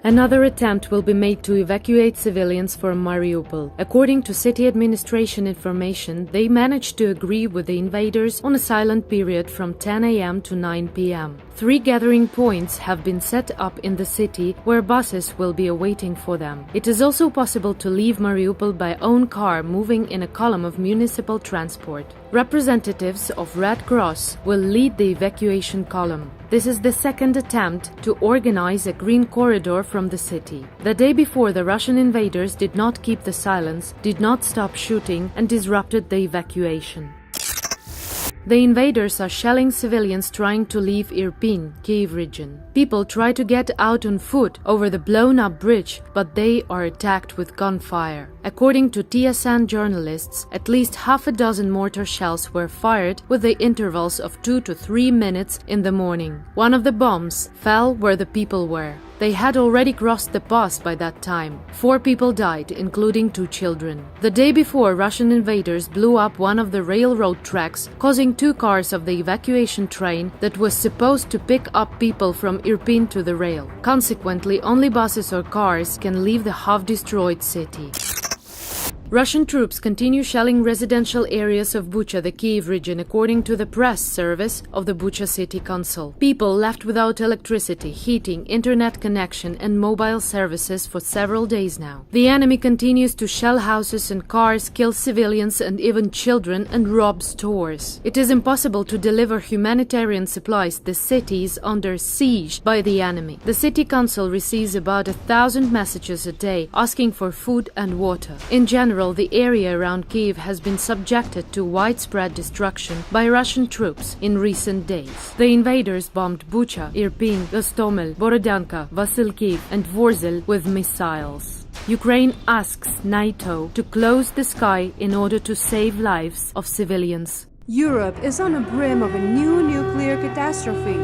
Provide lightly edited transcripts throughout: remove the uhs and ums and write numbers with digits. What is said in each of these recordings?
Another attempt will be made to evacuate civilians from Mariupol. According to city administration information, they managed to agree with the invaders on a silent period from 10 a.m. to 9 p.m. 3 gathering points have been set up in the city where buses will be awaiting for them. It is also possible to leave Mariupol by own car moving in a column of municipal transport. Representatives of Red Cross will lead the evacuation column. This is the second attempt to organize a green corridor from the city. The day before, the Russian invaders did not keep the silence, did not stop shooting, and disrupted the evacuation. The invaders are shelling civilians trying to leave Irpin, Kyiv region. People try to get out on foot over the blown-up bridge, but they are attacked with gunfire. According to TSN journalists, at least half a dozen mortar shells were fired with the intervals of 2 to 3 minutes in the morning. One of the bombs fell where the people were. They had already crossed the pass by that time. 4 people died, including 2 children. The day before, Russian invaders blew up one of the railroad tracks, causing 2 cars of the evacuation train that was supposed to pick up people from Irpin to the rail. Consequently, only buses or cars can leave the half-destroyed city. Russian troops continue shelling residential areas of Bucha, the Kyiv region, according to the press service of the Bucha City Council. People left without electricity, heating, internet connection, and mobile services for several days now. The enemy continues to shell houses and cars, kill civilians and even children, and rob stores. It is impossible to deliver humanitarian supplies. The city is under siege by the enemy. The city council receives about 1,000 messages a day asking for food and water. In general, the area around Kyiv has been subjected to widespread destruction by Russian troops in recent days. The invaders bombed Bucha, Irpin, Gostomel, Borodyanka, Vasilkiv, and Vorzel with missiles. Ukraine asks NATO to close the sky in order to save lives of civilians. Europe is on the brim of a new nuclear catastrophe.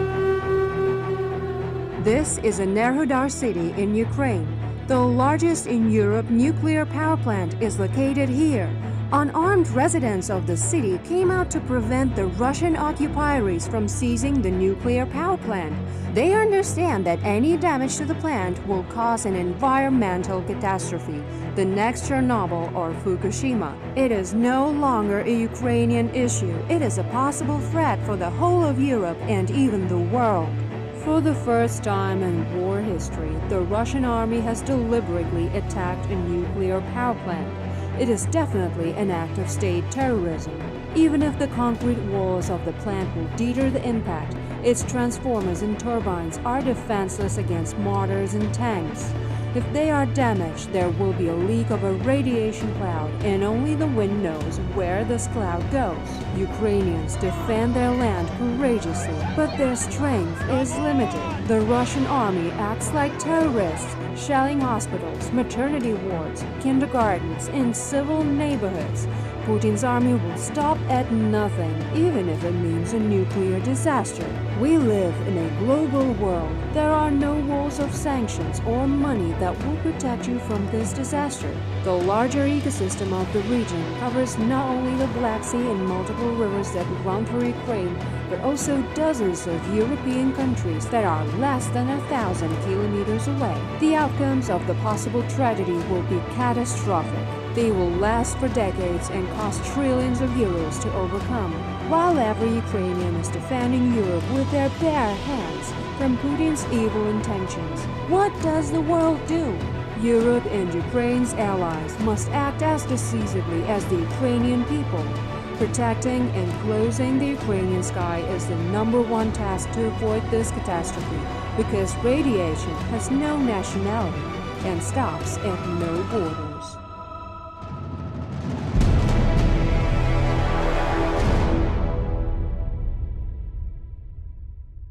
This is Enerhodar city in Ukraine. The largest in Europe nuclear power plant is located here. Unarmed residents of the city came out to prevent the Russian occupiers from seizing the nuclear power plant. They understand that any damage to the plant will cause an environmental catastrophe, the next Chernobyl or Fukushima. It is no longer a Ukrainian issue. It is a possible threat for the whole of Europe and even the world. For the first time in war history, the Russian army has deliberately attacked a nuclear power plant. It is definitely an act of state terrorism. Even if the concrete walls of the plant will deter the impact, its transformers and turbines are defenseless against mortars and tanks. If they are damaged, there will be a leak of a radiation cloud, and only the wind knows where this cloud goes. Ukrainians defend their land courageously, but their strength is limited. The Russian army acts like terrorists, shelling hospitals, maternity wards, kindergartens, and civil neighborhoods. Putin's army will stop at nothing, even if it means a nuclear disaster. We live in a global world. There are no walls of sanctions or money that will protect you from this disaster. The larger ecosystem of the region covers not only the Black Sea and multiple rivers that run through Ukraine, but also dozens of European countries that are less than 1,000 kilometers away. The outcomes of the possible tragedy will be catastrophic. They will last for decades and cost trillions of euros to overcome. While every Ukrainian is defending Europe with their bare hands from Putin's evil intentions, what does the world do? Europe and Ukraine's allies must act as decisively as the Ukrainian people. Protecting and closing the Ukrainian sky is the #1 task to avoid this catastrophe, because radiation has no nationality and stops at no border.